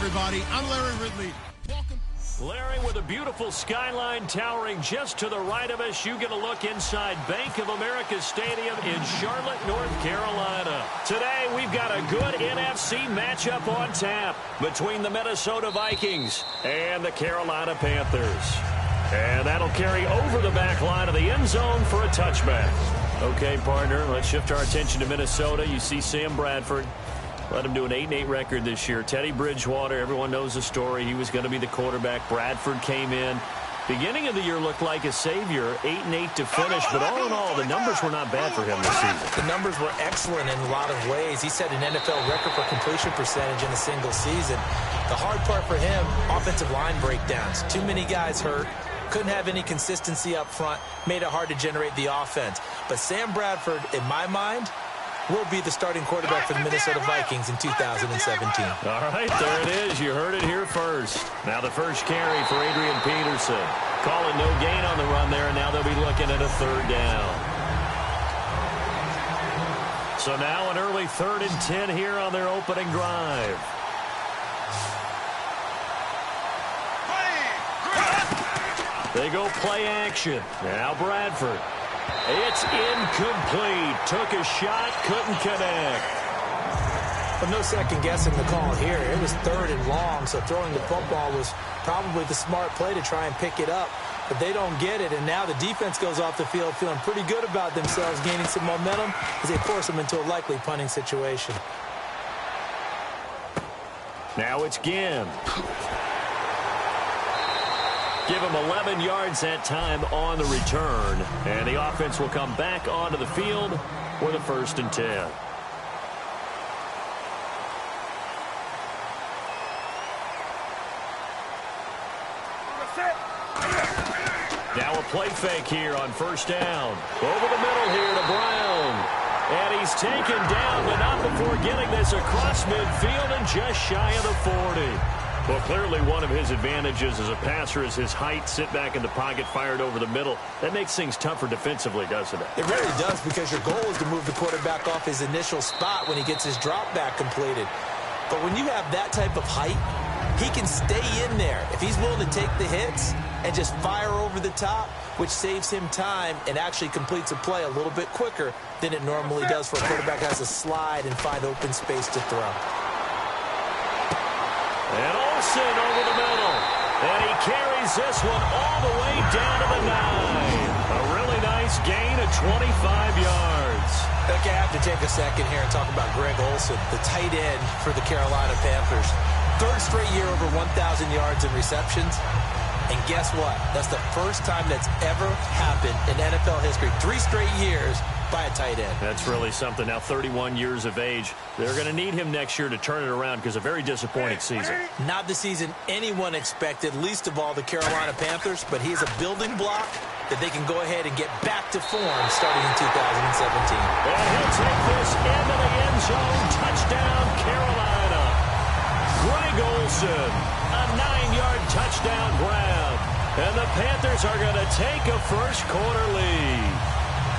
everybody. I'm Larry Ridley. Welcome. Larry, with a beautiful skyline towering just to the right of us, you get a look inside Bank of America Stadium in Charlotte, North Carolina. Today, we've got a good NFC matchup on tap between the Minnesota Vikings and the Carolina Panthers. And that'll carry over the back line of the end zone for a touchback. Okay, partner, let's shift our attention to Minnesota. You see Sam Bradford. Let him do an 8-8 record this year. Teddy Bridgewater, everyone knows the story. He was going to be the quarterback. Bradford came in. Beginning of the year looked like a savior, 8-8 to finish. But all in all, the numbers were not bad for him this season. The numbers were excellent in a lot of ways. He set an NFL record for completion percentage in a single season. The hard part for him, offensive line breakdowns. Too many guys hurt. Couldn't have any consistency up front. Made it hard to generate the offense. But Sam Bradford, in my mind, will be the starting quarterback for the Minnesota Vikings in 2017. All right, there it is. You heard it here first. Now the first carry for Adrian Peterson. Calling no gain on the run there, and now they'll be looking at a third down. So now an early 3rd and 10 here on their opening drive. They go play action. Now Bradford. It's incomplete. Took a shot, couldn't connect. But no second guessing the call here. It was 3rd and long, so throwing the football was probably the smart play to try and pick it up. But they don't get it, and now the defense goes off the field feeling pretty good about themselves, gaining some momentum as they force them into a likely punting situation. Now it's Ginn. Give him 11 yards that time on the return. And the offense will come back onto the field for the 1st and 10. Now a play fake here on 1st down. Over the middle here to Brown. And he's taken down, but not before getting this across midfield and just shy of the 40. Well, clearly one of his advantages as a passer is his height. Sit back in the pocket, fired over the middle. That makes things tougher defensively, doesn't it? It really does, because your goal is to move the quarterback off his initial spot when he gets his drop back completed. But when you have that type of height, he can stay in there if he's willing to take the hits and just fire over the top, which saves him time and actually completes a play a little bit quicker than it normally does for a quarterback who has to slide and find open space to throw. And Olsen over the middle. And he carries this one all the way down to the 9. A really nice gain of 25 yards. Okay, I have to take a second here and talk about Greg Olsen, the tight end for the Carolina Panthers. 3rd straight year over 1,000 yards in receptions. And guess what? That's the first time that's ever happened in NFL history. 3 straight years by a tight end. That's really something. Now 31 years of age. They're going to need him next year to turn it around, because a very disappointing season. Not the season anyone expected, least of all the Carolina Panthers, but he's a building block that they can go ahead and get back to form starting in 2017. And he'll take this into the end zone. Touchdown, Carolina. Greg Olsen, a 9-yard touchdown grab. And the Panthers are going to take a first-quarter lead.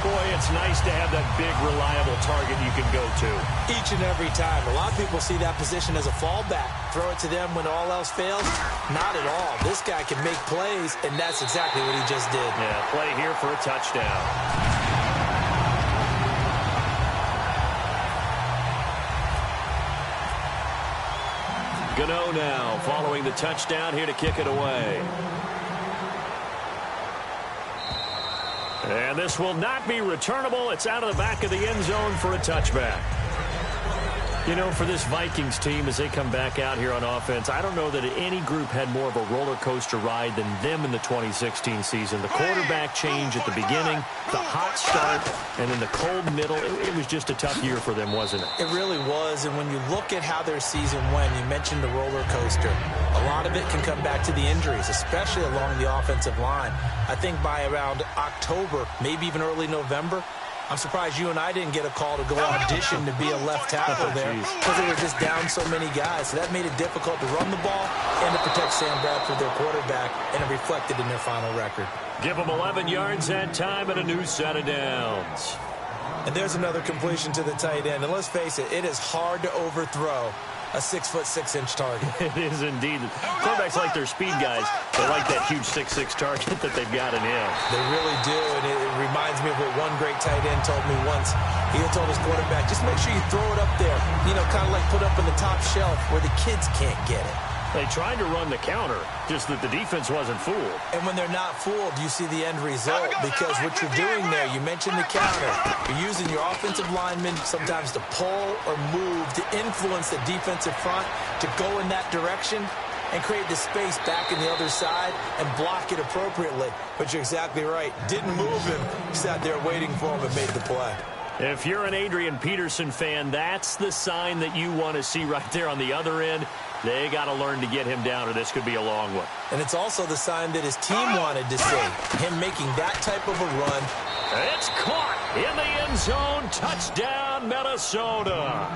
Boy, it's nice to have that big, reliable target you can go to. Each and every time. A lot of people see that position as a fallback. Throw it to them when all else fails. Not at all. This guy can make plays, and that's exactly what he just did. Yeah, play here for a touchdown. Gano now following the touchdown here to kick it away. And this will not be returnable. It's out of the back of the end zone for a touchback. You know, for this Vikings team, as they come back out here on offense, I don't know that any group had more of a roller coaster ride than them in the 2016 season. The quarterback change at the beginning, the hot start, and then the cold middle. It was just a tough year for them, wasn't it? It really was. And when you look at how their season went, you mentioned the roller coaster. A lot of it can come back to the injuries, especially along the offensive line. I think by around October, maybe even early November, I'm surprised you and I didn't get a call to go audition to be a left tackle there, because they were just down so many guys. So that made it difficult to run the ball and to protect Sam Bradford, their quarterback, and it reflected in their final record. Give them 11 yards that time and a new set of downs. And there's another completion to the tight end. And let's face it, it is hard to overthrow a 6'6" target. It is indeed. Quarterbacks like their speed guys. They like that huge 6'6" target that they've got in him. They really do, and it reminds me of what one great tight end told me once. He told his quarterback, just make sure you throw it up there, kind of like put up in the top shelf where the kids can't get it. They tried to run the counter, just that the defense wasn't fooled. And when they're not fooled, you see the end result, because what you're doing there, you mentioned the counter. You're using your offensive linemen sometimes to pull or move to influence the defensive front to go in that direction and create the space back in the other side and block it appropriately. But you're exactly right. Didn't move him. Sat there waiting for him and made the play. If you're an Adrian Peterson fan, that's the sign that you want to see right there on the other end. They got to learn to get him down, or this could be a long one. And it's also the sign that his team wanted to see, him making that type of a run. It's caught in the end zone. Touchdown, Minnesota.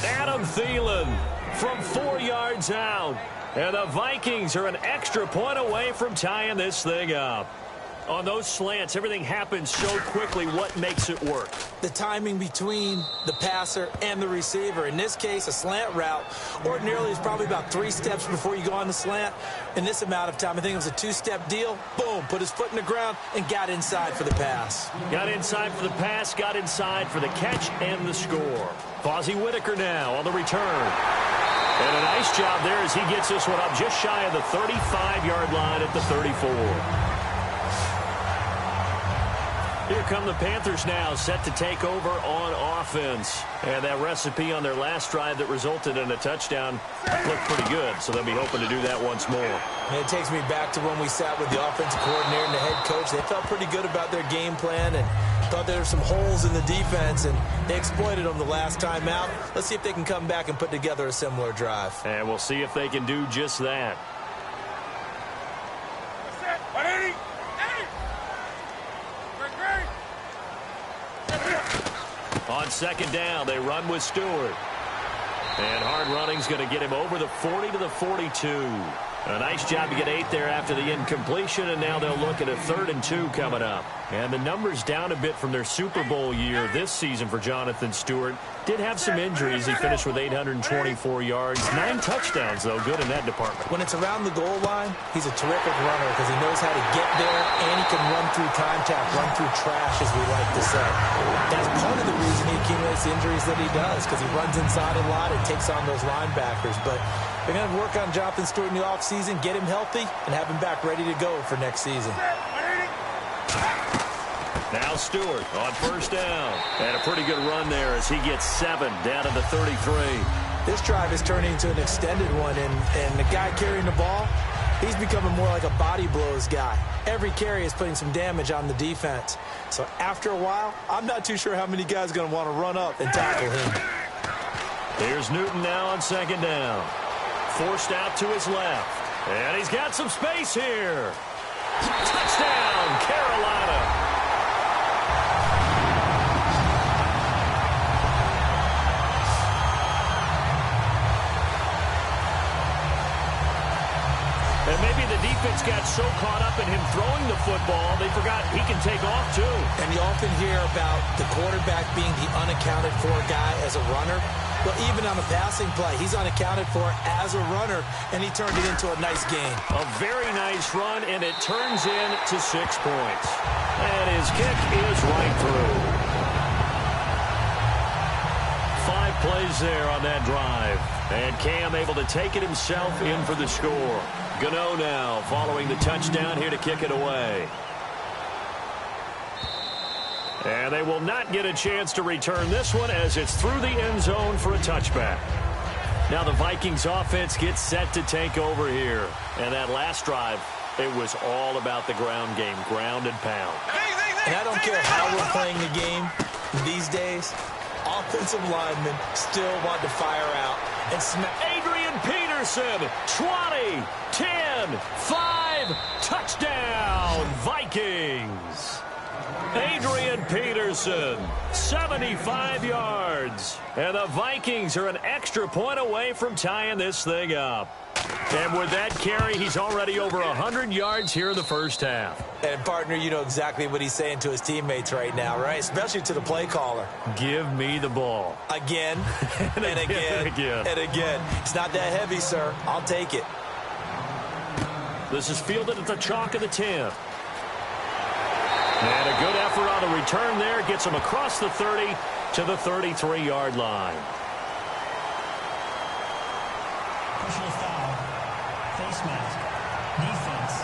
Adam Thielen from 4 yards out. And the Vikings are an extra point away from tying this thing up. On those slants, everything happens so quickly. What makes it work? The timing between the passer and the receiver. In this case, a slant route ordinarily is probably about 3 steps before you go on the slant. In this amount of time, I think it was a 2-step deal. Boom, put his foot in the ground and got inside for the pass. Got inside for the pass, got inside for the catch and the score. Fozzie Whitaker now on the return. And a nice job there as he gets this one up just shy of the 35-yard line at the 34. Here come the Panthers now, set to take over on offense. And that recipe on their last drive that resulted in a touchdown looked pretty good, so they'll be hoping to do that once more. And it takes me back to when we sat with the offensive coordinator and the head coach. They felt pretty good about their game plan and thought there were some holes in the defense, and they exploited them the last time out. Let's see if they can come back and put together a similar drive. And we'll see if they can do just that. On second down, they run with Stewart. And hard running's going to get him over the 40 to the 42. A nice job to get 8 there after the incompletion, and now they'll look at a 3rd and 2 coming up. And the numbers down a bit from their Super Bowl year this season for Jonathan Stewart. Did have some injuries. He finished with 824 yards. 9 touchdowns, though. Good in that department. When it's around the goal line, he's a terrific runner because he knows how to get there, and he can run through contact, run through trash, as we like to say. That's part of the reason he accumulates the injuries that he does, because he runs inside a lot and takes on those linebackers. But they're going to work on Jonathan Stewart in the offseason, get him healthy, and have him back ready to go for next season. Now Stewart on first down. And a pretty good run there as he gets 7 down to the 33. This drive is turning into an extended one, and the guy carrying the ball, he's becoming more like a body blows guy. Every carry is putting some damage on the defense. So after a while, I'm not too sure how many guys are going to want to run up and tackle him. Here's Newton now on second down. Forced out to his left. And he's got some space here. Touchdown, Carolina. And maybe the defense got so caught up in him throwing the football, they forgot he can take off, too. And you often hear about the quarterback being the unaccounted for guy as a runner. Well, even on a passing play, he's unaccounted for as a runner, and he turned it into a nice game. A very nice run, and it turns into 6 points. And his kick is right through. 5 plays there on that drive. And Cam able to take it himself in for the score. Gano now following the touchdown here to kick it away. And they will not get a chance to return this one as it's through the end zone for a touchback. Now the Vikings offense gets set to take over here. And that last drive, it was all about the ground game, ground and pound. And I don't care how we're playing the game these days, offensive linemen still want to fire out and smack. Adrian Peterson, 20, 10, 5, touchdown, Vikings. Adrian Peterson, 75 yards. And the Vikings are an extra point away from tying this thing up. And with that carry, he's already over 100 yards here in the first half. And, partner, you know exactly what he's saying to his teammates right now, right? Especially to the play caller. Give me the ball. Again, and again, and again. It's not that heavy, sir. I'll take it. This is fielded at the chalk of the 10. And a good effort on the return there. Gets him across the 30 to the 33-yard line. Personal foul. Face mask. Defense.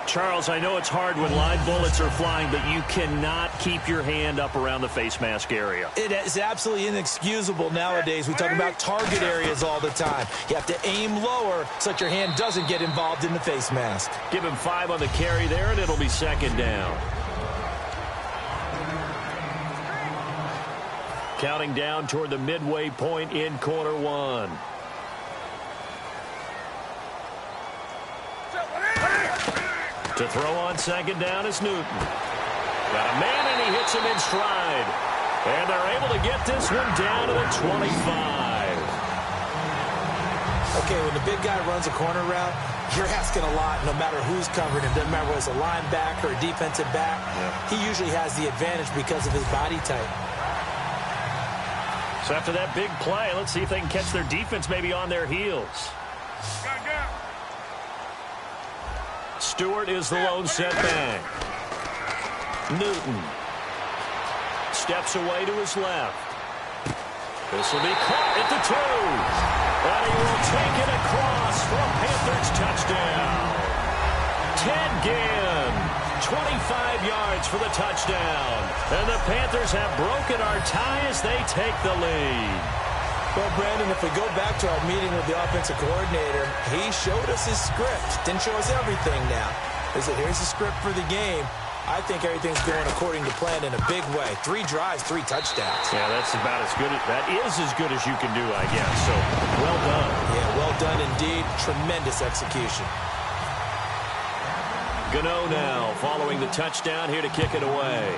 Charles, I know it's hard when live bullets are flying, but you cannot keep your hand up around the face mask area. It is absolutely inexcusable nowadays. We talk about target areas all the time. You have to aim lower so that your hand doesn't get involved in the face mask. Give him 5 on the carry there, and it'll be second down. Counting down toward the midway point in quarter 1. To throw on second down is Newton. Got a man, and he hits him in stride. And they're able to get this one down to the 25. Okay, when the big guy runs a corner route, you're asking a lot no matter who's covering him. Doesn't matter whether it's a linebacker or a defensive back. Yeah. He usually has the advantage because of his body type. So after that big play, let's see if they can catch their defense maybe on their heels. Stewart is the lone setback. Newton steps away to his left. This will be caught at the 2. And he will take it across for a Panthers touchdown. Ted Ginn, 25 yards for the touchdown. And the Panthers have broken our tie as they take the lead. Well, Brandon, if we go back to our meeting with the offensive coordinator, he showed us his script. Didn't show us everything now. He said, here's the script for the game. I think everything's going according to plan in a big way. 3 drives, 3 touchdowns. Yeah, that's about as good. That is as good as you can do, I guess. So, well done. Yeah, well done indeed. Tremendous execution. Gano now following the touchdown here to kick it away.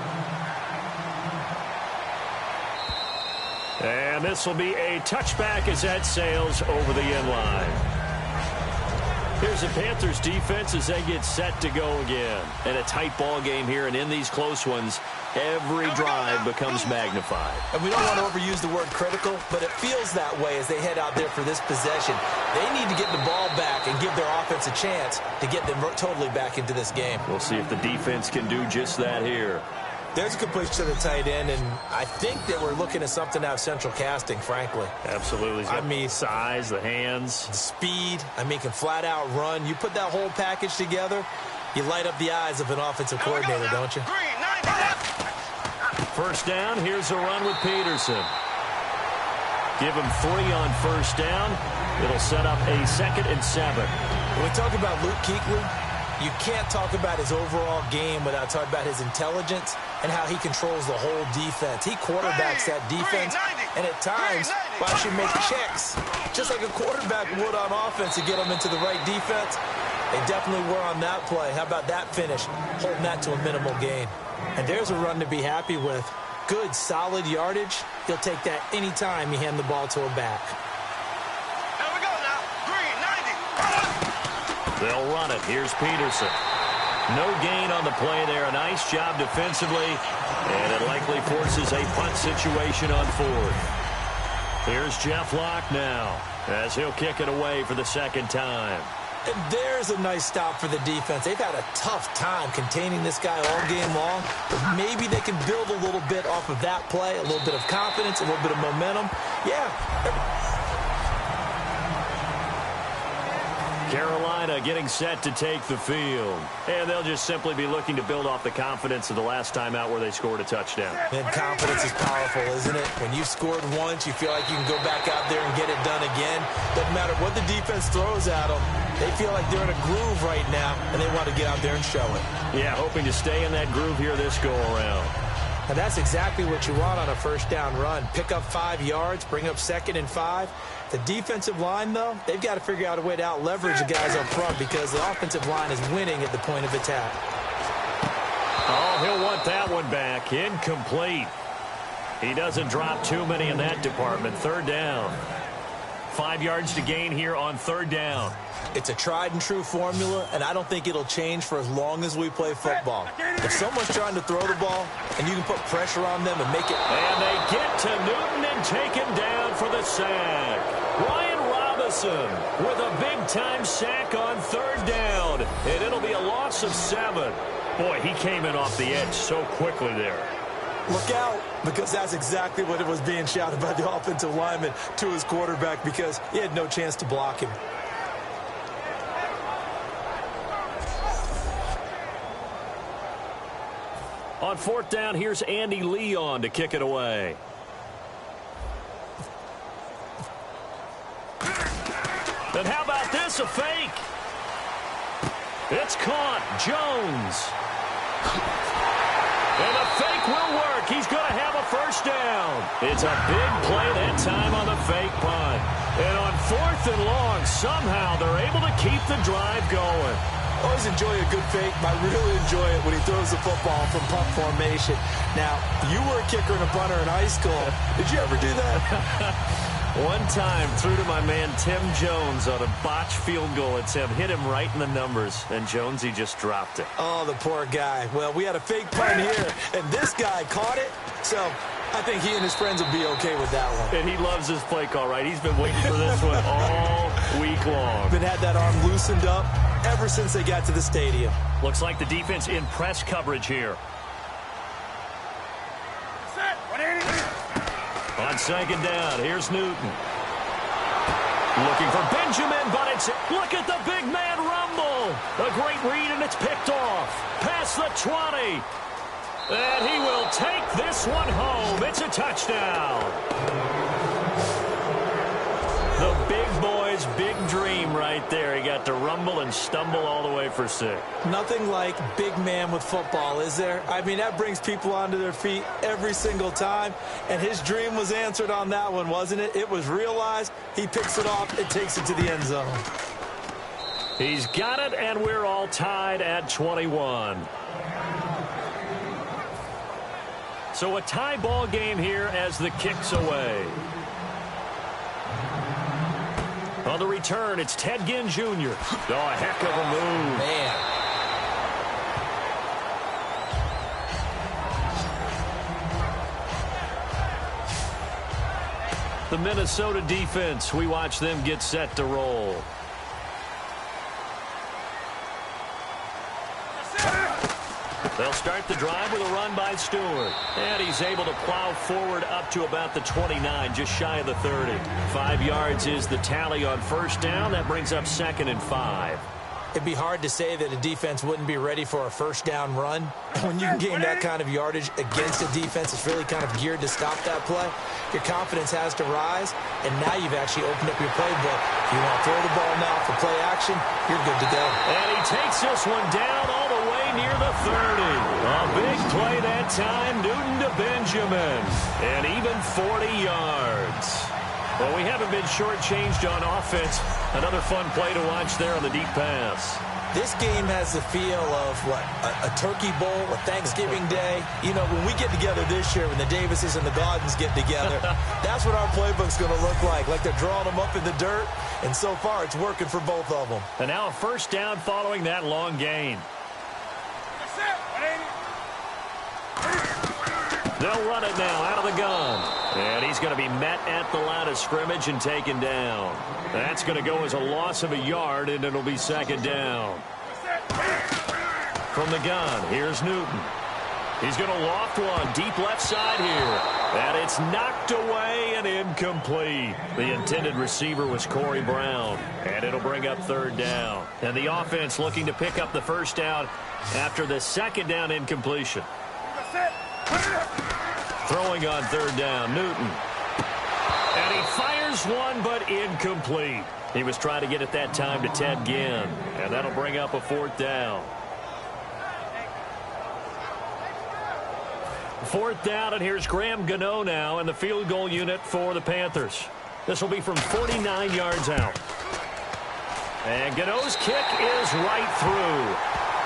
And this will be a touchback as that sails over the end line. Here's the Panthers defense as they get set to go again. And a tight ball game here, and in these close ones, every drive becomes magnified. And we don't want to overuse the word critical, but it feels that way as they head out there for this possession. They need to get the ball back and give their offense a chance to get them totally back into this game. We'll see if the defense can do just that here. There's a completion to the tight end, and I think that we're looking at something out of central casting, frankly. Absolutely. I mean, size, the hands. The speed. I mean, can flat out run. You put that whole package together, you light up the eyes of an offensive coordinator, don't you? First down, here's a run with Peterson. Give him 3 on first down. It'll set up a 2nd and 7. When we talk about Luke Kuechly, you can't talk about his overall game without talking about his intelligence and how he controls the whole defense. He quarterbacks that defense, and at times, should make checks, just like a quarterback would on offense to get them into the right defense. They definitely were on that play. How about that finish, holding that to a minimal gain? And there's a run to be happy with. Good, solid yardage. He'll take that anytime you hand the ball to a back. They'll run it. Here's Peterson. No gain on the play there. A nice job defensively. And it likely forces a punt situation on 4th. Here's Jeff Locke now as he'll kick it away for the 2nd time. And there's a nice stop for the defense. They've had a tough time containing this guy all game long. But maybe they can build a little bit off of that play, a little bit of confidence, a little bit of momentum. Yeah. Carolina getting set to take the field. And they'll just simply be looking to build off the confidence of the last time out where they scored a touchdown. And confidence is powerful, isn't it? When you've scored once, you feel like you can go back out there and get it done again. Doesn't matter what the defense throws at them. They feel like they're in a groove right now, and they want to get out there and show it. Yeah, hoping to stay in that groove here this go-around. And that's exactly what you want on a first down run. Pick up 5 yards, bring up 2nd and 5. The defensive line, though, they've got to figure out a way to out-leverage the guys up front because the offensive line is winning at the point of attack. Oh, he'll want that one back. Incomplete. He doesn't drop too many in that department. Third down. 5 yards to gain here on third down. It's a tried-and-true formula, and I don't think it'll change for as long as we play football. If someone's trying to throw the ball, and you can put pressure on them and make it... And they get to Newton and take him down for the sack. Ryan Robinson with a big-time sack on third down, and it'll be a loss of 7. Boy, he came in off the edge so quickly there. Look out, because that's exactly what it was being shouted by the offensive lineman to his quarterback, because he had no chance to block him. On fourth down, here's Andy Leon to kick it away. And how about this, a fake? It's caught. Jones. And the fake will work. He's going to have a first down. It's a big play that time on the fake punt. And on fourth and long, somehow they're able to keep the drive going. Always enjoy a good fake, but I really enjoy it when he throws the football from punt formation. Now, you were a kicker and a punter in high school. Did you ever do that? One time, threw to my man Tim Jones on a botched field goal attempt. Hit him right in the numbers, and Jonesy just dropped it. Oh, the poor guy. Well, we had a fake punt here, and this guy caught it, so I think he and his friends will be okay with that one. And he loves his play call, right? He's been waiting for this one all week long. Been had that arm loosened up ever since they got to the stadium. Looks like the defense in press coverage here. On second down, here's Newton. Looking for Benjamin, but it's... Look at the big man rumble. A great read, and it's picked off. Past the 20. And he will take this one home. It's a touchdown. The big boy's big dream right there. He got to rumble and stumble all the way for 6. Nothing like big man with football, is there? I mean, that brings people onto their feet every single time. And his dream was answered on that one, wasn't it? It was realized. He picks it off. It takes it to the end zone. He's got it, and we're all tied at 21. So a tie ball game here as the kick's away. On the return, it's Ted Ginn Jr. Oh, a heck of a move. Man. The Minnesota defense, we watch them get set to roll. They'll start the drive with a run by Stewart. And he's able to plow forward up to about the 29, just shy of the 30. 5 yards is the tally on first down. That brings up 2nd and 5. It'd be hard to say that a defense wouldn't be ready for a first down run. When you can gain that kind of yardage against a defense that's really kind of geared to stop that play, your confidence has to rise, and now you've actually opened up your playbook. If you want to throw the ball now for play action, you're good to go. And he takes this one down all the way near the 30. A big play that time, Newton to Benjamin. And even 40 yards. Well, we haven't been shortchanged on offense. Another fun play to watch there on the deep pass. This game has the feel of, what, a turkey bowl, a Thanksgiving day. You know, when we get together this year, when the Davises and the Gaudens get together, that's what our playbook's going to look like they're drawing them up in the dirt. And so far, it's working for both of them. And now a first down following that long gain. They'll run it now out of the gun. And he's going to be met at the line of scrimmage and taken down. That's going to go as a loss of a yard, and it'll be 2nd down. From the gun, here's Newton. He's going to loft one deep left side here. And it's knocked away and incomplete. The intended receiver was Corey Brown. And it'll bring up 3rd down. And the offense looking to pick up the first down after the 2nd down incompletion. Throwing on 3rd down, Newton. And he fires one, but incomplete. He was trying to get it that time to Ted Ginn. And that'll bring up a 4th down. 4th down, and here's Graham Gano now in the field goal unit for the Panthers. This will be from 49 yards out. And Gano's kick is right through.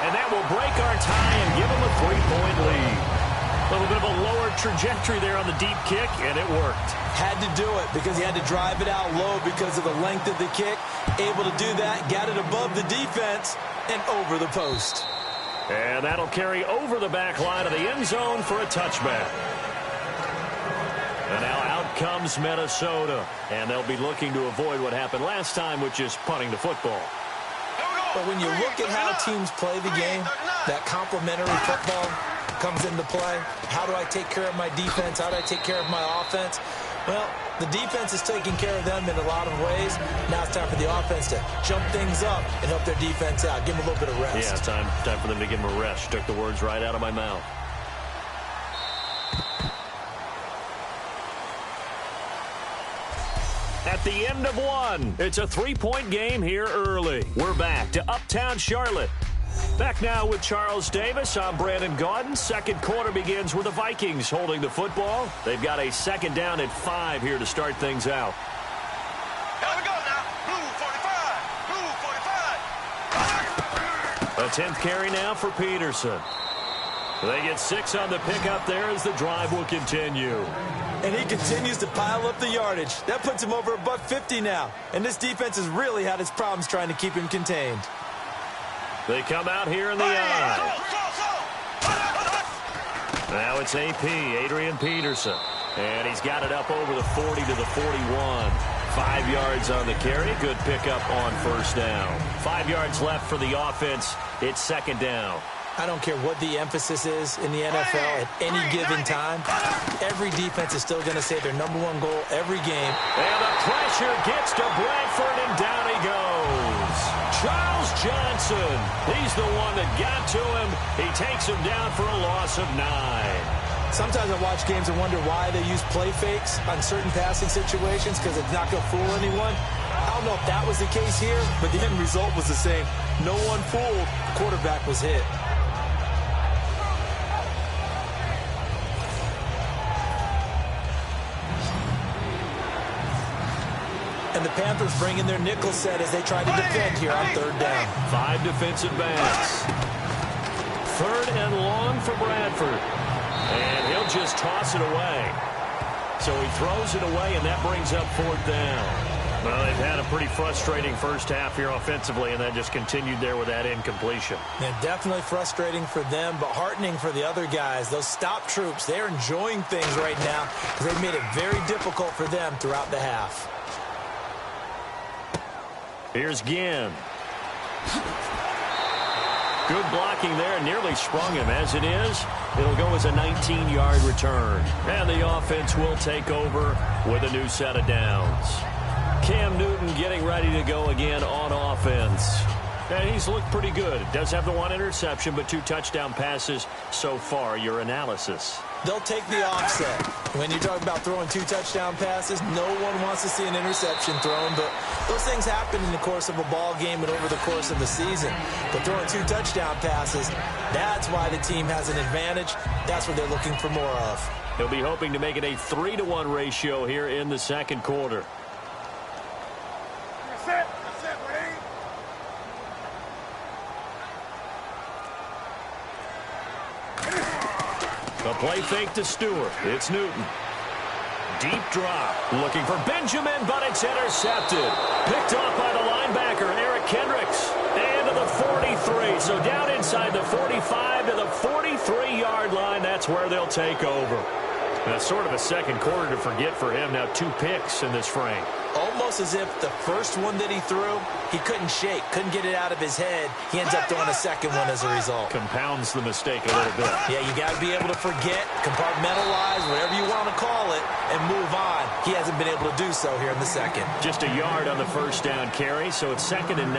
And that will break our tie and give him a 3-point lead. A little bit of a lower upward trajectory there on the deep kick, and it worked. Had to do it because he had to drive it out low because of the length of the kick. Able to do that, got it above the defense and over the post. And that'll carry over the back line of the end zone for a touchback. And now out comes Minnesota, and they'll be looking to avoid what happened last time, which is punting the football. But when you look at how teams play the game, that complementary football comes into play. How do I take care of my defense? How do I take care of my offense? Well, the defense is taking care of them in a lot of ways. Now it's time for the offense to jump things up and help their defense out. Give them a little bit of rest. Yeah, time for them to give them a rest. Took the words right out of my mouth. At the end of one, it's a 3-point game here early. We're back to Uptown Charlotte. Back now with Charles Davis. I'm Brandon Gaudin. Second quarter begins with the Vikings holding the football. They've got a second down at 5 here to start things out. Here we go now. Blue 45. Blue 45. A 10th carry now for Peterson. They get 6 on the pickup there as the drive will continue. And he continues to pile up the yardage. That puts him over $150 now. And this defense has really had its problems trying to keep him contained. They come out here in the eye. Now it's AP, Adrian Peterson. And he's got it up over the 40 to the 41. 5 yards on the carry. Good pickup on first down. 5 yards left for the offense. It's second down. I don't care what the emphasis is in the NFL at any given time. Every defense is still going to say their #1 goal every game. And the pressure gets to Bradford, and down he goes. Charles Johnson. He's the one that got to him. He takes him down for a loss of 9. Sometimes I watch games and wonder why they use play fakes on certain passing situations because it's not going to fool anyone. I don't know if that was the case here, but the end result was the same. No one fooled. The quarterback was hit. And the Panthers bring in their nickel set as they try to defend here on third down. 5 defensive backs. Third and long for Bradford. And he'll just toss it away. So he throws it away, and that brings up fourth down. Well, they've had a pretty frustrating first half here offensively, and that just continued there with that incompletion. Yeah, definitely frustrating for them, but heartening for the other guys. Those stop troops, they're enjoying things right now because they've made it very difficult for them throughout the half. Here's Ginn. Good blocking there, nearly sprung him. As it is, it'll go as a 19-yard return. And the offense will take over with a new set of downs. Cam Newton getting ready to go again on offense. And he's looked pretty good. Does have the 1 interception, but 2 touchdown passes so far. Your analysis. They'll take the offset. When you talk about throwing 2 touchdown passes, no one wants to see an interception thrown, but those things happen in the course of a ball game and over the course of the season. But throwing 2 touchdown passes, that's why the team has an advantage. That's what they're looking for more of. He'll be hoping to make it a 3-to-1 ratio here in the second quarter. A play fake to Stewart. It's Newton. Deep drop. Looking for Benjamin, but it's intercepted. Picked off by the linebacker, Eric Kendricks. And to the 43. So down inside the 45 to the 43-yard line. That's where they'll take over. Now, sort of a second quarter to forget for him. Now 2 picks in this frame. Almost as if the first one that he threw, he couldn't shake, couldn't get it out of his head. He ends up throwing a second one as a result. Compounds the mistake a little bit. Yeah, you got to be able to forget, compartmentalize, whatever you want to call it, and move on. He hasn't been able to do so here in the second. Just a yard on the first down carry, so it's 2nd and 9.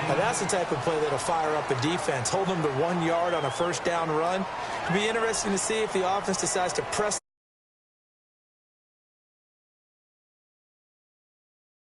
Now, that's the type of play that'll fire up a defense. Hold them to 1 yard on a first down run. It'll be interesting to see if the offense decides to press